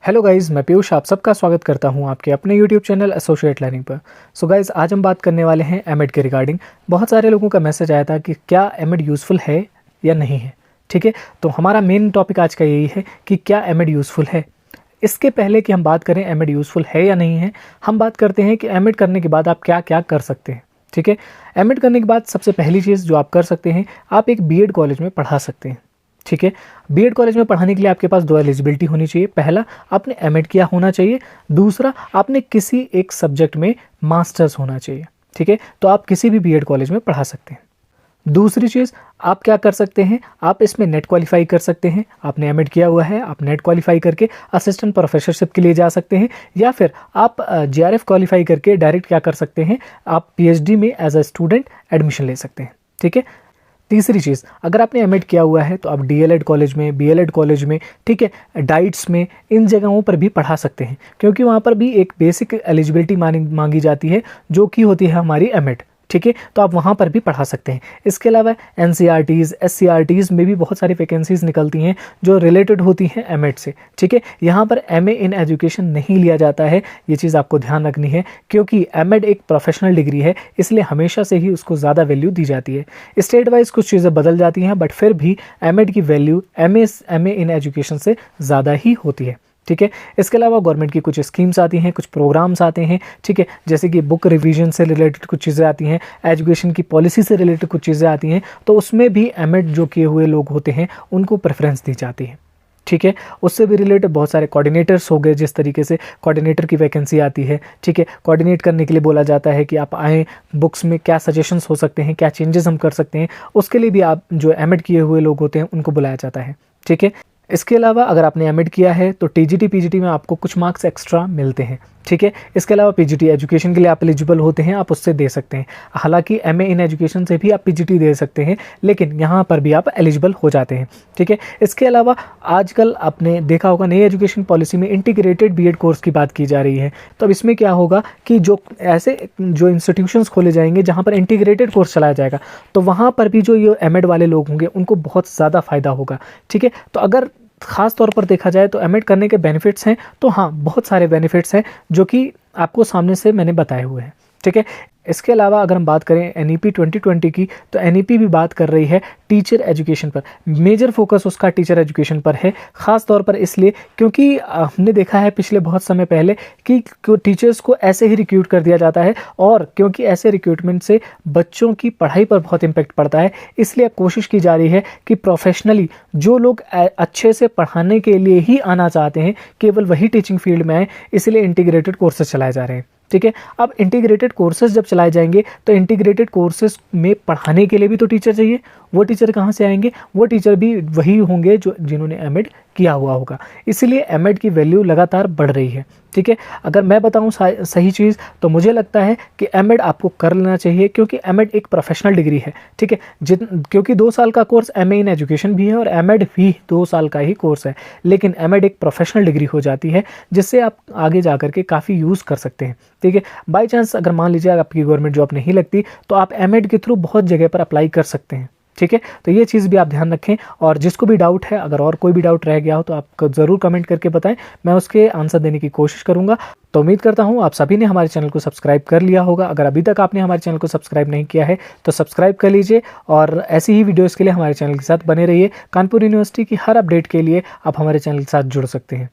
Hello guys, मैं पीयूष आप सबका स्वागत करता हूं आपके अपने यूट्यूब चैनल एसोसिएट लर्निंग पर। सो गाइज़, आज हम बात करने वाले हैं एमएड के रिगार्डिंग। बहुत सारे लोगों का मैसेज आया था कि क्या एमएड यूज़फुल है या नहीं है। ठीक है, तो हमारा मेन टॉपिक आज का यही है कि क्या एमएड यूज़फुल है। इसके पहले कि हम बात करें एमएड यूज़फुल है या नहीं है, हम बात करते हैं कि एमएड करने के बाद आप क्या क्या कर सकते हैं। ठीक है, एमएड करने के बाद सबसे पहली चीज़ जो आप कर सकते हैं, आप एक बीएड कॉलेज में पढ़ा सकते हैं। ठीक है, बीएड कॉलेज में पढ़ाने के लिए आपके पास दो एलिजिबिलिटी होनी चाहिए। पहला, आपने एमएड किया होना चाहिए। दूसरा, आपने किसी एक सब्जेक्ट में मास्टर्स होना चाहिए। ठीक है, तो आप किसी भी बीएड कॉलेज में पढ़ा सकते हैं। दूसरी चीज़ आप क्या कर सकते हैं, आप इसमें नेट क्वालिफाई कर सकते हैं। आपने एमएड किया हुआ है, आप नेट क्वालिफाई करके असिस्टेंट प्रोफेसरशिप के लिए जा सकते हैं, या फिर आप जेआरएफ क्वालिफाई करके डायरेक्ट क्या कर सकते हैं, आप पीएचडी में एज अ स्टूडेंट एडमिशन ले सकते हैं। ठीक है, तीसरी चीज़, अगर आपने एमएड किया हुआ है तो आप डीएलएड कॉलेज में, बीएलएड कॉलेज में, ठीक है, डाइट्स में, इन जगहों पर भी पढ़ा सकते हैं, क्योंकि वहाँ पर भी एक बेसिक एलिजिबिलिटी मांगी जाती है जो कि होती है हमारी एमएड। ठीक है, तो आप वहाँ पर भी पढ़ा सकते हैं। इसके अलावा एनसीईआरटीज़, एससीईआरटीज़ में भी बहुत सारी वैकेंसीज़ निकलती हैं जो रिलेटेड होती हैं एमएड से। ठीक है, यहाँ पर एमए इन एजुकेशन नहीं लिया जाता है, ये चीज़ आपको ध्यान रखनी है, क्योंकि एमएड एक प्रोफेशनल डिग्री है, इसलिए हमेशा से ही उसको ज़्यादा वैल्यू दी जाती है। स्टेट वाइज कुछ चीज़ें बदल जाती हैं, बट फिर भी एमएड की वैल्यू एमए इन एजुकेशन से ज़्यादा ही होती है। ठीक है, इसके अलावा गवर्नमेंट की कुछ स्कीम्स आती हैं, कुछ प्रोग्राम्स आते हैं। ठीक है, जैसे कि बुक रिवीजन से रिलेटेड कुछ चीज़ें आती हैं, एजुकेशन की पॉलिसी से रिलेटेड कुछ चीज़ें आती हैं, तो उसमें भी एमएड जो किए हुए लोग होते हैं उनको प्रेफरेंस दी जाती है। ठीक है, उससे भी रिलेटेड बहुत सारे कोऑर्डिनेटर्स हो गए, जिस तरीके से कोऑर्डिनेटर की वैकेंसी आती है। ठीक है, कोऑर्डिनेट करने के लिए बोला जाता है कि आप आएँ, बुक्स में क्या सजेशंस हो सकते हैं, क्या चेंजेस हम कर सकते हैं, उसके लिए भी आप जो एमएड किए हुए लोग होते हैं उनको बुलाया जाता है। ठीक है, इसके अलावा अगर आपने एमएड किया है तो टीजीटी पीजीटी में आपको कुछ मार्क्स एक्स्ट्रा मिलते हैं। ठीक है, इसके अलावा पीजीटी एजुकेशन के लिए आप एलिजिबल होते हैं, आप उससे दे सकते हैं। हालांकि एमए इन एजुकेशन से भी आप पीजीटी दे सकते हैं, लेकिन यहाँ पर भी आप एलिजिबल हो जाते हैं। ठीक है, इसके अलावा आजकल आपने देखा होगा नई एजुकेशन पॉलिसी में इंटीग्रेटेड बीएड कोर्स की बात की जा रही है। तो अब इसमें क्या होगा कि जो इंस्टीट्यूशंस खोले जाएंगे जहाँ पर इंटीग्रेटेड कोर्स चलाया जाएगा, तो वहाँ पर भी जो ये एमएड वाले लोग होंगे उनको बहुत ज़्यादा फायदा होगा। ठीक है, तो अगर खास तौर पर देखा जाए तो एमएड करने के बेनिफिट्स हैं, तो हाँ, बहुत सारे बेनिफिट्स हैं जो कि आपको सामने से मैंने बताए हुए हैं। ठीक है, इसके अलावा अगर हम बात करें एनईपी 2020 की, तो एनईपी भी बात कर रही है टीचर एजुकेशन पर। मेजर फोकस उसका टीचर एजुकेशन पर है, ख़ास तौर पर इसलिए क्योंकि हमने देखा है पिछले बहुत समय पहले कि टीचर्स को ऐसे ही रिक्रूट कर दिया जाता है, और क्योंकि ऐसे रिक्रूटमेंट से बच्चों की पढ़ाई पर बहुत इम्पेक्ट पड़ता है, इसलिए कोशिश की जा रही है कि प्रोफेशनली जो लोग अच्छे से पढ़ाने के लिए ही आना चाहते हैं, केवल वही टीचिंग फील्ड में आए, इसलिए इंटीग्रेटेड कोर्सेज चलाए जा रहे हैं। ठीक है, अब इंटीग्रेटेड कोर्सेज जब चलाए जाएंगे तो इंटीग्रेटेड कोर्सेज में पढ़ाने के लिए भी तो टीचर चाहिए। वो टीचर कहाँ से आएंगे? वो टीचर भी वही होंगे जिन्होंने एमएड किया हुआ होगा, इसीलिए एमएड की वैल्यू लगातार बढ़ रही है। ठीक है, अगर मैं बताऊं सही चीज़, तो मुझे लगता है कि एमएड आपको कर लेना चाहिए, क्योंकि एमएड एक प्रोफेशनल डिग्री है। ठीक है, क्योंकि 2 साल का कोर्स एमए इन एजुकेशन भी है और एमएड भी 2 साल का ही कोर्स है, लेकिन एमएड एक प्रोफेशनल डिग्री हो जाती है जिससे आप आगे जा करके काफ़ी यूज़ कर सकते हैं। ठीक है, बाई चांस अगर मान लीजिए आपकी गवर्नमेंट जॉब नहीं लगती, तो आप एमएड के थ्रू बहुत जगह पर अप्लाई कर सकते हैं। ठीक है, तो ये चीज़ भी आप ध्यान रखें, और जिसको भी डाउट है, अगर और कोई भी डाउट रह गया हो तो आप ज़रूर कमेंट करके बताएं, मैं उसके आंसर देने की कोशिश करूंगा। तो उम्मीद करता हूं आप सभी ने हमारे चैनल को सब्सक्राइब कर लिया होगा। अगर अभी तक आपने हमारे चैनल को सब्सक्राइब नहीं किया है तो सब्सक्राइब कर लीजिए, और ऐसी ही वीडियोज़ के लिए हमारे चैनल के साथ बने रहिए। कानपुर यूनिवर्सिटी की हर अपडेट के लिए आप हमारे चैनल के साथ जुड़ सकते हैं।